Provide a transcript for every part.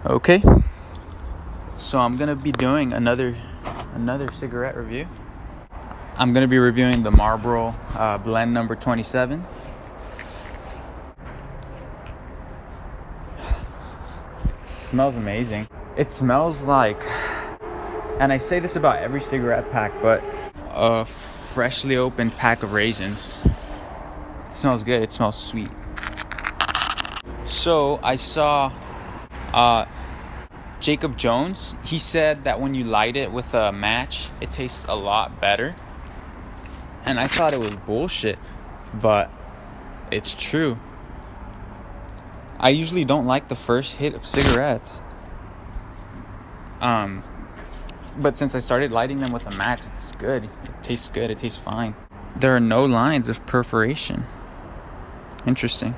Okay, so I'm gonna be doing another cigarette review. I'm gonna be reviewing the Marlboro blend number 27. Smells amazing. It smells like, and I say this about every cigarette pack, but a freshly opened pack of raisins. It smells good. It smells sweet. So I saw Jacob Jones. He said that when you light it with a match, it tastes a lot better. And I thought it was bullshit, but it's true. I usually don't like the first hit of cigarettes. But since I started lighting them with a match, it's good. It tastes good. It tastes fine. There are no lines of perforation. Interesting.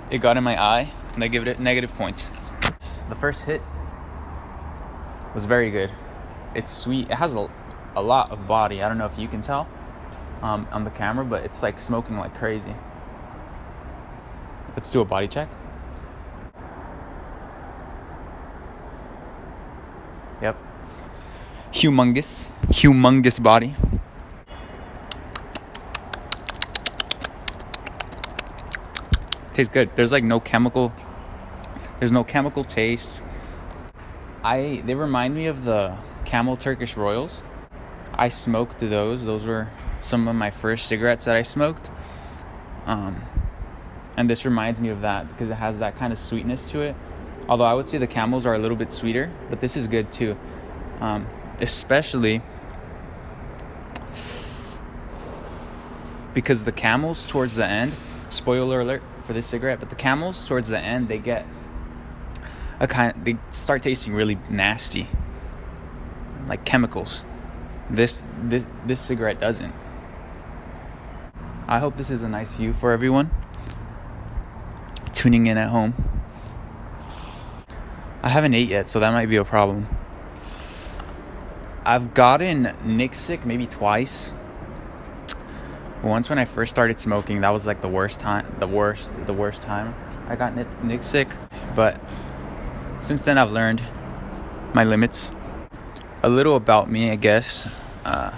It got in my eye, and I give it negative points. The first hit was very good. It's sweet. It has a lot of body. I don't know if you can tell on the camera, but it's like smoking like crazy. Let's do a body check. Yep. Humongous body. Tastes good. There's no chemical taste. They remind me of the Camel Turkish Royals. I smoked those. Those were some of my first cigarettes that I smoked. And this reminds me of that because it has that kind of sweetness to it. Although I would say the Camels are a little bit sweeter, but this is good too. Especially because the Camels towards the end, spoiler alert for this cigarette, but the Camels towards the end, they get they start tasting really nasty, like chemicals. This cigarette doesn't. I hope this is a nice view for everyone tuning in at home. I haven't ate yet, so that might be a problem. I've gotten Nick sick maybe twice. Once when I first started smoking, that was like the worst time I got Nick sick. But since then, I've learned my limits. A little about me, I guess. I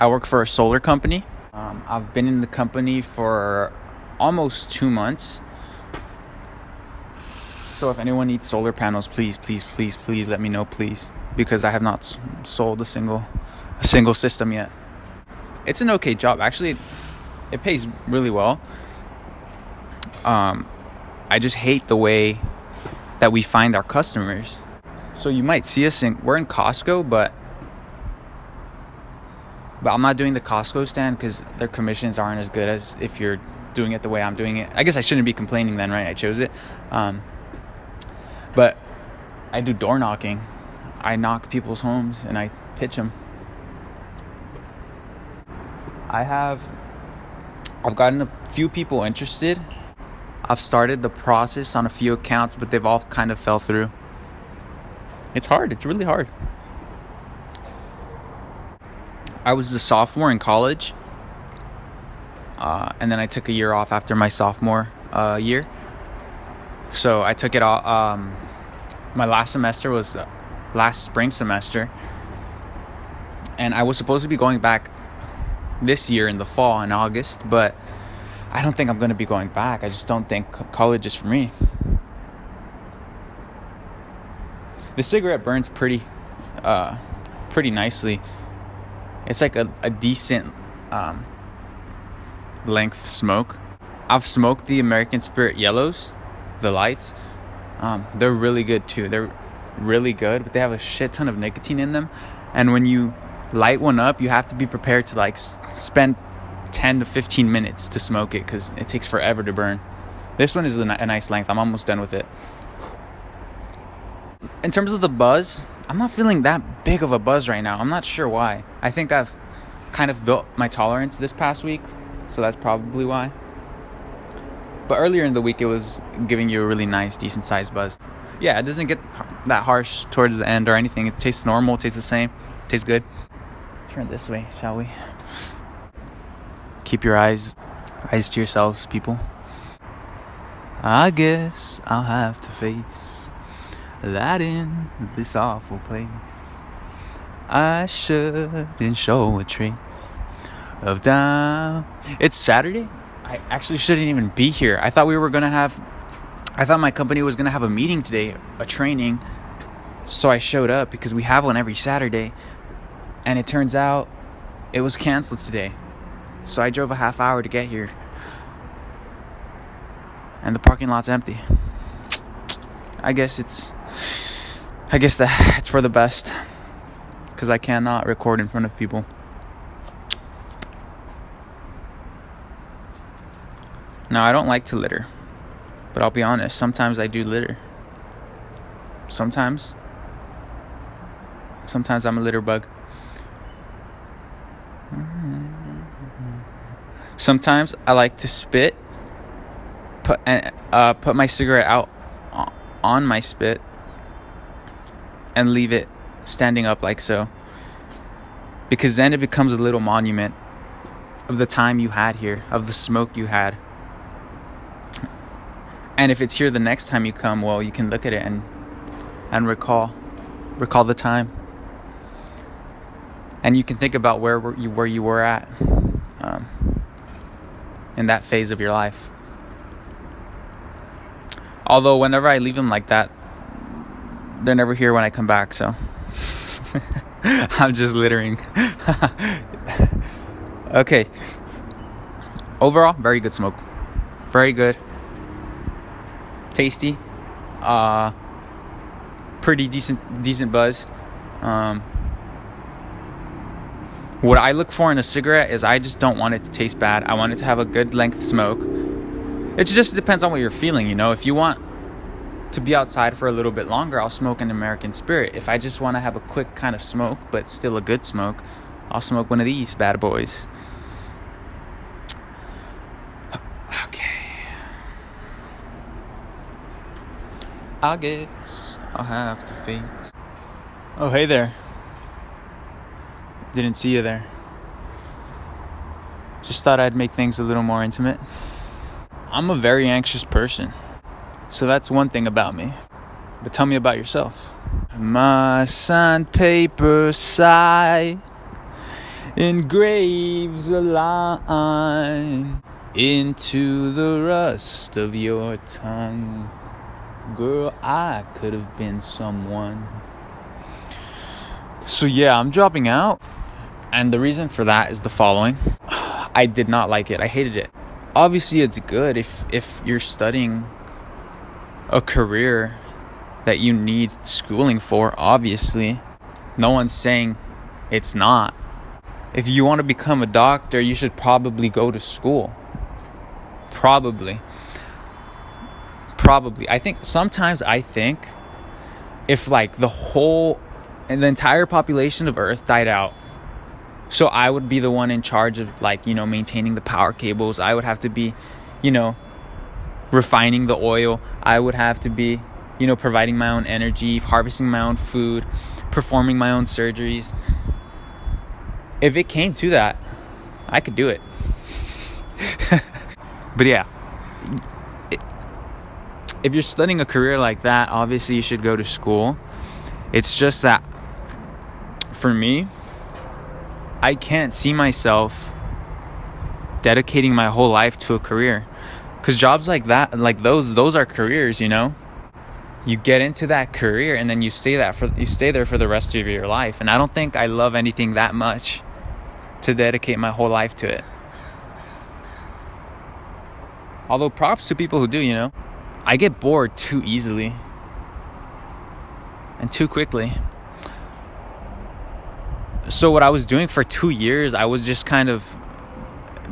work for a solar company. I've been in the company for almost 2 months. So if anyone needs solar panels, please let me know, please, because I have not sold a single system yet. It's an okay job, actually. It pays really well. I just hate the way that we find our customers. So you might see us we're in Costco, but I'm not doing the Costco stand because their commissions aren't as good as if you're doing it the way I'm doing it. I guess I shouldn't be complaining then, right? I chose it. But I do door knocking. I knock people's homes and I pitch them. I've gotten a few people interested. I've started the process on a few accounts, but they've all kind of fell through. It's hard. It's really hard. I was a sophomore in college, and then I took a year off after my sophomore year. So I took it all. My last semester was last spring semester, and I was supposed to be going back this year in the fall in August, but I don't think I'm going to be going back. I just don't think college is for me. The cigarette burns pretty nicely. It's like a decent length smoke. I've smoked the American Spirit Yellows, the lights. They're really good too. They're really good, but they have a shit ton of nicotine in them. And when you light one up, you have to be prepared to spend 10 to 15 minutes to smoke it because it takes forever to burn. This one is a nice length. I'm almost done with it. In terms of the buzz, I'm not feeling that big of a buzz right now. I'm not sure why. I think I've kind of built my tolerance this past week, so that's probably why. But earlier in the week, it was giving you a really nice, decent-sized buzz. Yeah, it doesn't get that harsh towards the end or anything. It tastes normal. It tastes the same. Tastes good. Turn this way, shall we? Keep your eyes to yourselves, people. I guess I'll have to face that in this awful place I shouldn't show a trace of doubt. It's Saturday. I actually shouldn't even be here. I thought my company was gonna have a meeting today, a training. So I showed up because we have one every Saturday, and it turns out it was canceled today. So I drove a half hour to get here, and the parking lot's empty. I guess that it's for the best, because I cannot record in front of people. Now, I don't like to litter, but I'll be honest, sometimes I do litter. Sometimes I'm a litter bug. Sometimes I like to spit, put my cigarette out on my spit, and leave it standing up like so, because then it becomes a little monument of the time you had here, of the smoke you had. And if it's here the next time you come, well, you can look at it and recall the time, and you can think about where you were at in that phase of your life. Although whenever I leave them like that, they're never here when I come back, so I'm just littering. Okay. Overall, very good smoke. Very good. Tasty. Pretty decent buzz. What I look for in a cigarette is I just don't want it to taste bad. I want it to have a good length smoke. It just depends on what you're feeling, you know. If you want to be outside for a little bit longer, I'll smoke an American Spirit. If I just want to have a quick kind of smoke, but still a good smoke, I'll smoke one of these bad boys. Okay. I guess I'll have to face. Oh, hey there. Didn't see you there. Just thought I'd make things a little more intimate. I'm a very anxious person, so that's one thing about me. But tell me about yourself. My sandpaper sigh engraves a line into the rust of your tongue. Girl, I could have been someone. So yeah, I'm dropping out. And the reason for that is the following. I did not like it. I hated it. Obviously, it's good if you're studying a career that you need schooling for, obviously. No one's saying it's not. If you want to become a doctor, you should probably go to school. Probably. I think if like the entire population of Earth died out, so I would be the one in charge of, like, you know, maintaining the power cables. I would have to be, you know, refining the oil. I would have to be, you know, providing my own energy, harvesting my own food, performing my own surgeries. If it came to that, I could do it. But yeah, if you're studying a career like that, obviously you should go to school. It's just that for me, I can't see myself dedicating my whole life to a career, because jobs like that, like those are careers, you know. You get into that career and then you stay there for the rest of your life. And I don't think I love anything that much to dedicate my whole life to it. Although props to people who do, you know. I get bored too easily and too quickly. So what I was doing for 2 years, I was just kind of,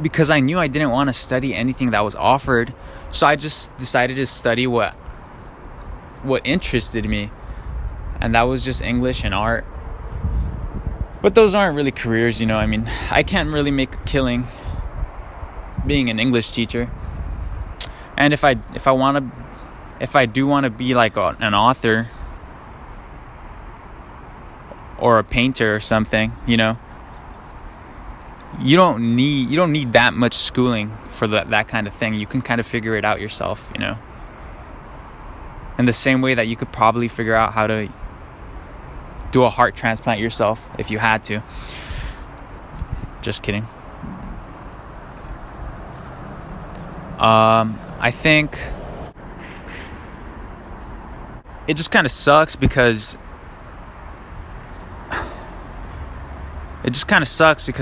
because I knew I didn't want to study anything that was offered, so I just decided to study what interested me, and that was just English and art. But those aren't really careers, you know. I mean, I can't really make a killing being an English teacher. And if I do want to be like an author, or a painter or something, you know. You don't need that much schooling for that kind of thing. You can kind of figure it out yourself, you know. In the same way that you could probably figure out how to do a heart transplant yourself if you had to. Just kidding. I think it just kind of sucks because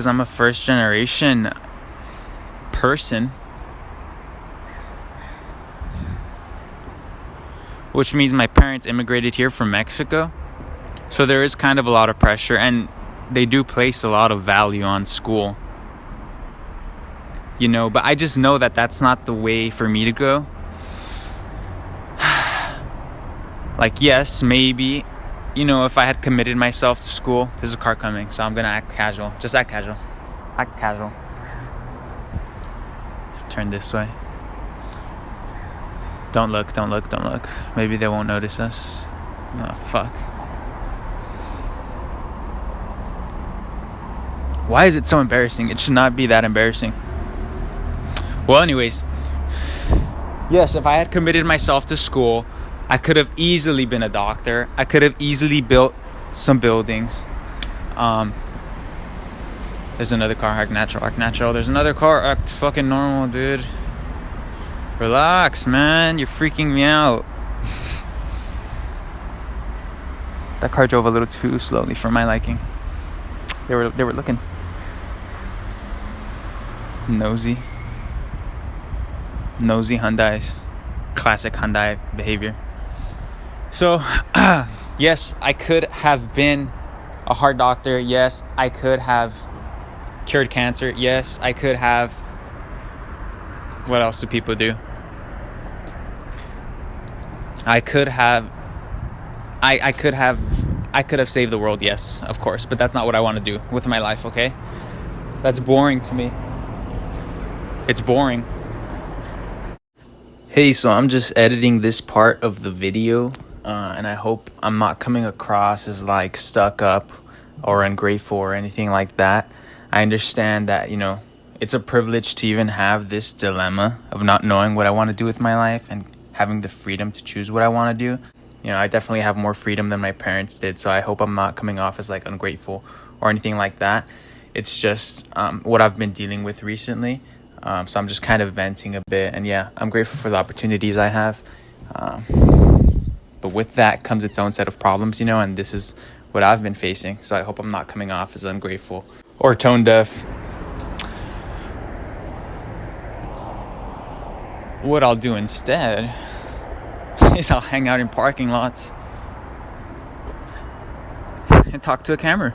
I'm a first generation person, which means my parents immigrated here from Mexico. So there is kind of a lot of pressure, and they do place a lot of value on school, you know, but I just know that that's not the way for me to go. Like, yes, maybe, you know, if I had committed myself to school. There's a car coming, so I'm gonna act casual. Just act casual. Act casual. Turn this way. Don't look. Maybe they won't notice us. Oh, fuck. Why is it so embarrassing? It should not be that embarrassing. Well, anyways. Yes, if I had committed myself to school, I could have easily been a doctor. I could have easily built some buildings. There's another car. Act natural. There's another car. Act fucking normal, dude. Relax, man. You're freaking me out. That car drove a little too slowly for my liking. They were looking. Nosy Hyundais. Classic Hyundai behavior. So, yes, I could have been a heart doctor. Yes, I could have cured cancer. Yes, I could have. What else do people do? I could have saved the world. Yes, of course, but that's not what I want to do with my life. Okay, that's boring to me. It's boring. Hey, so I'm just editing this part of the video, and I hope I'm not coming across as like stuck up or ungrateful or anything like that. I understand that, you know, it's a privilege to even have this dilemma of not knowing what I want to do with my life and having the freedom to choose what I want to do. You know, I definitely have more freedom than my parents did, so I hope I'm not coming off as like ungrateful or anything like that. It's just what I've been dealing with recently. So I'm just kind of venting a bit, and yeah, I'm grateful for the opportunities I have. But with that comes its own set of problems, you know, and this is what I've been facing. So I hope I'm not coming off as ungrateful or tone deaf. What I'll do instead is I'll hang out in parking lots and talk to a camera.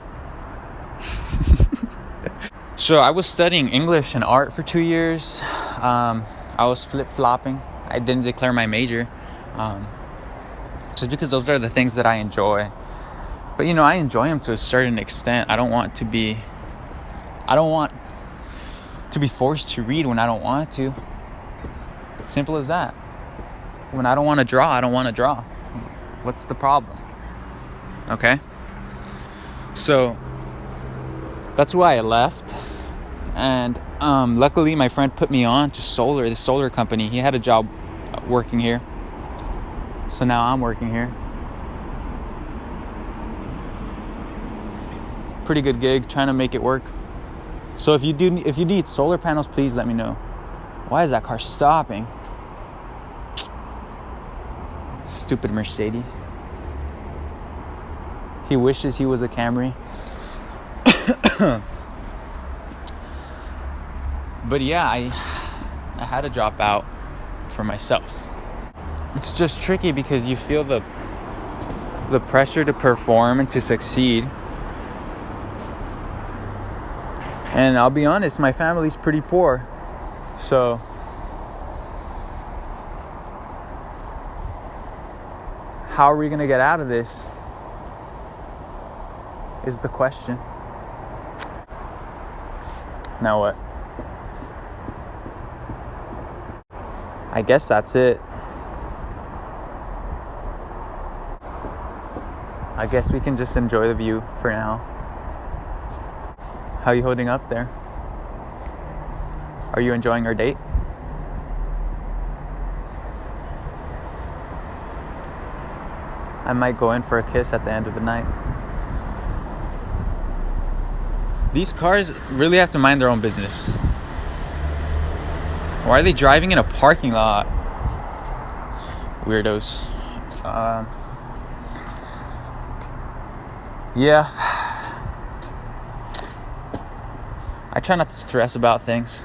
So I was studying English and art for 2 years. I was flip-flopping. I didn't declare my major. Just because those are the things that I enjoy. But, you know, I enjoy them to a certain extent. I don't want to be forced to read when I don't want to. It's simple as that. When I don't want to draw, I don't want to draw. What's the problem? Okay? So that's why I left. And luckily my friend put me on to the solar company. He had a job working here. So now I'm working here. Pretty good gig, trying to make it work. So if you need solar panels, please let me know. Why is that car stopping? Stupid Mercedes. He wishes he was a Camry. But yeah, I had to drop out for myself. It's just tricky because you feel the pressure to perform and to succeed. And I'll be honest, my family's pretty poor. So how are we going to get out of this is the question. Now what? I guess that's it. I guess we can just enjoy the view for now. How are you holding up there? Are you enjoying our date? I might go in for a kiss at the end of the night. These cars really have to mind their own business. Why are they driving in a parking lot? Weirdos. Yeah. I try not to stress about things.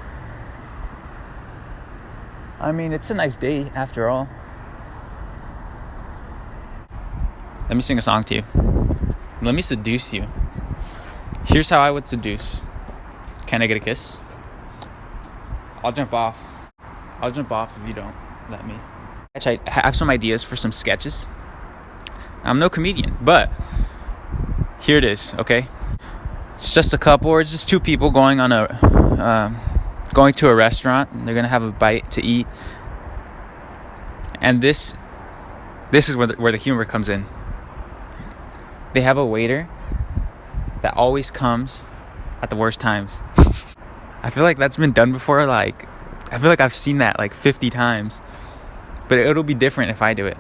I mean, it's a nice day after all. Let me sing a song to you. Let me seduce you. Here's how I would seduce. Can I get a kiss? I'll jump off. I'll jump off if you don't let me. Actually, I have some ideas for some sketches. I'm no comedian, but here it is, okay? It's just a couple, or it's just two people going to a restaurant. And they're gonna have a bite to eat, and this is where the humor comes in. They have a waiter that always comes at the worst times. I feel like that's been done before. Like, I feel like I've seen that like 50 times, but it'll be different if I do it.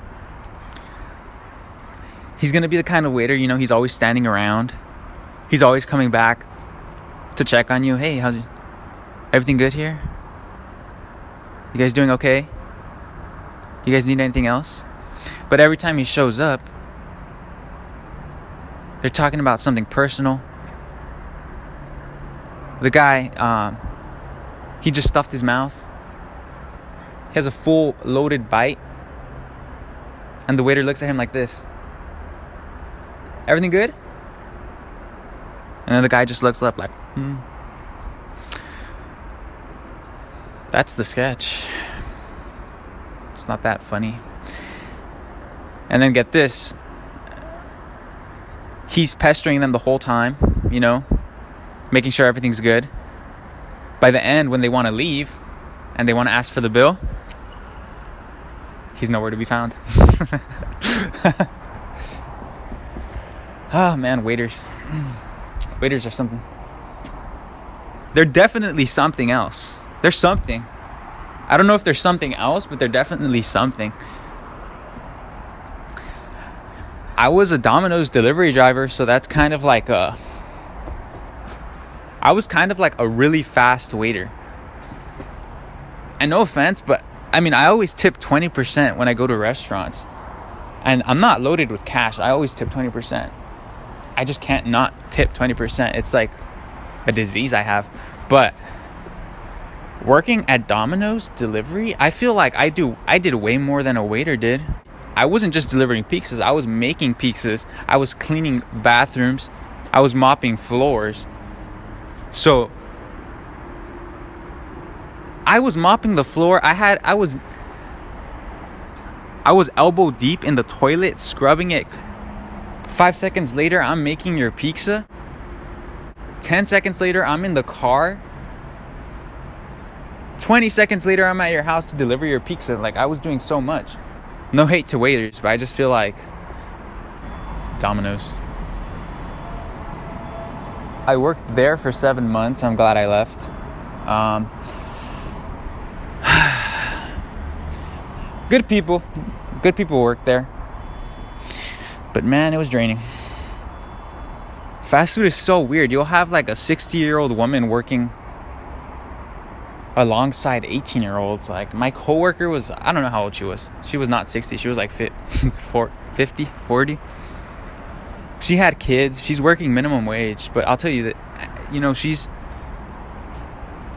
He's gonna be the kind of waiter, he's always standing around. He's always coming back to check on you. Hey, everything good here? You guys doing okay? You guys need anything else? But every time he shows up, they're talking about something personal. The guy, he just stuffed his mouth. He has a full loaded bite. And the waiter looks at him like this. Everything good? And then the guy just looks up like, That's the sketch. It's not that funny. And then get this. He's pestering them the whole time, making sure everything's good. By the end, when they want to leave and they want to ask for the bill, he's nowhere to be found. Oh man, waiters. Waiters are something. They're definitely something else. They're something. I don't know if there's something else, but they're definitely something. I was a Domino's delivery driver, so that's kind of like I was kind of like a really fast waiter. And no offense, but I mean, I always tip 20% when I go to restaurants. And I'm not loaded with cash. I always tip 20%. I just can't not tip 20%. It's like a disease I have. But working at Domino's delivery, I feel like I did way more than a waiter did. I wasn't just delivering pizzas. I was making pizzas. I was cleaning bathrooms. I was mopping floors. So I was mopping the floor. I was elbow deep in the toilet, scrubbing it. 5 seconds later, I'm making your pizza. 10 seconds later, I'm in the car. 20 seconds later, I'm at your house to deliver your pizza. Like, I was doing so much. No hate to waiters, but I just feel like Domino's. I worked there for 7 months. I'm glad I left. Good people work there. But man, it was draining. Fast food is so weird. You'll have like a 60-year-old woman working alongside 18-year-olds. Like, my coworker was, I don't know how old she was. She was not 60. She was like 50, 40. She had kids. She's working minimum wage. But I'll tell you that, she's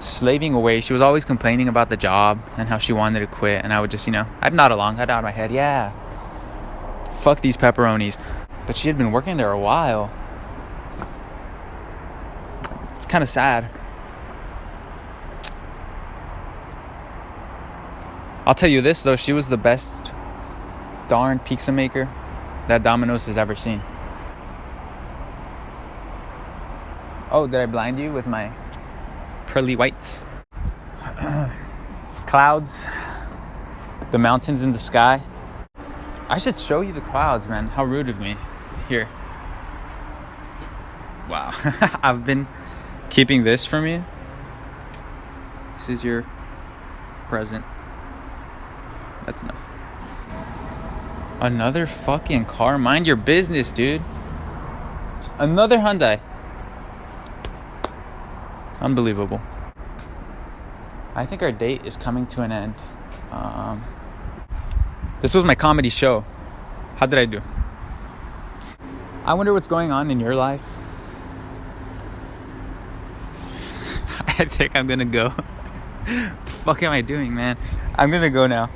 slaving away. She was always complaining about the job and how she wanted to quit. And I would just, I'd nod along. I'd nod my head. Yeah. Fuck these pepperonis. But she had been working there a while. It's kind of sad. I'll tell you this, though. She was the best darn pizza maker that Domino's has ever seen. Oh, did I blind you with my pearly whites? Clouds. The mountains in the sky. I should show you the clouds, man. How rude of me. Here. Wow. I've been keeping this from you. This is your present. That's enough. Another fucking car. Mind your business, dude. Another Hyundai. Unbelievable. I think our date is coming to an end. This was my comedy show. How did I do? I wonder what's going on in your life. I think I'm gonna go. What the fuck am I doing, man? I'm gonna go now.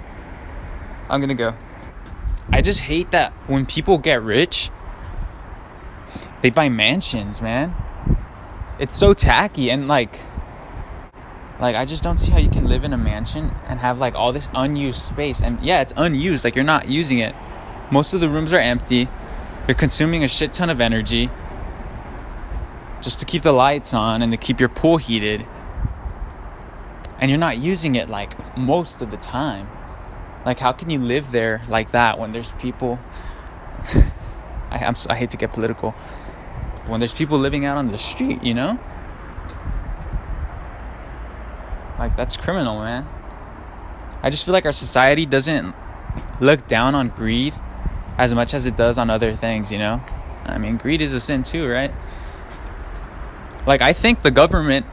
I'm gonna go. I just hate that when people get rich, they buy mansions, man. It's so tacky, and like I just don't see how you can live in a mansion and have like all this unused space. And yeah, it's unused, like you're not using it. Most of the rooms are empty. You're consuming a shit ton of energy just to keep the lights on and to keep your pool heated. And you're not using it like most of the time. Like, how can you live there like that when there's people... I hate to get political. When there's people living out on the street, you know? Like, that's criminal, man. I just feel like our society doesn't look down on greed as much as it does on other things, you know? I mean, greed is a sin too, right? Like, I think the government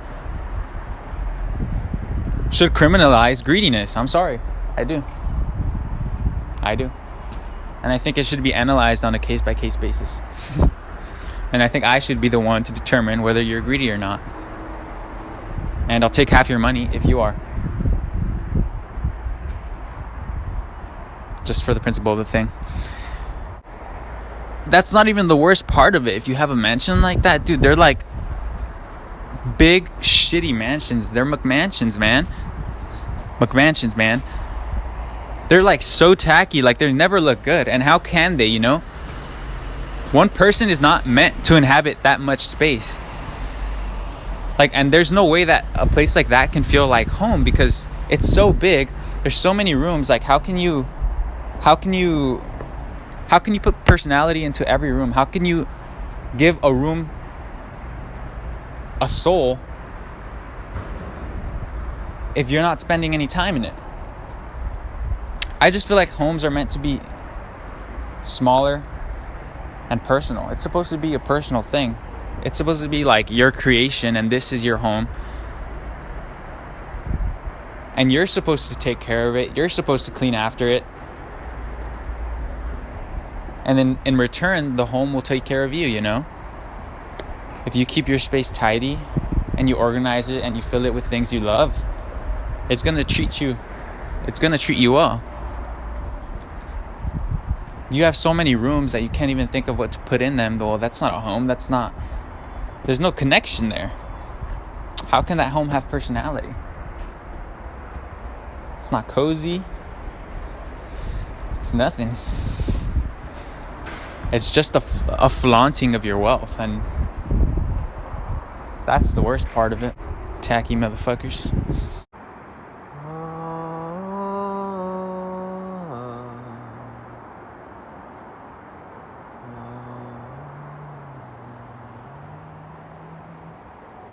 should criminalize greediness. I'm sorry. I do. And I think it should be analyzed on a case-by-case basis. And I think I should be the one to determine whether you're greedy or not. And I'll take half your money if you are. Just for the principle of the thing. That's not even the worst part of it. If you have a mansion like that, dude, they're like big, shitty mansions. They're McMansions, man. They're like so tacky, like they never look good. And how can they, you know? One person is not meant to inhabit that much space. Like, and there's no way that a place like that can feel like home because it's so big. There's so many rooms. Like, how can you put personality into every room? How can you give a room a soul if you're not spending any time in it? I just feel like homes are meant to be smaller and personal. It's supposed to be a personal thing. It's supposed to be like your creation and this is your home. And you're supposed to take care of it. You're supposed to clean after it. And then in return, the home will take care of you, you know? If you keep your space tidy and you organize it and you fill it with things you love, it's going to treat you well. You have so many rooms that you can't even think of what to put in them. Well, that's not a home. There's no connection there. How can that home have personality? It's not cozy. It's nothing. It's just a flaunting of your wealth. And that's the worst part of it. Tacky motherfuckers.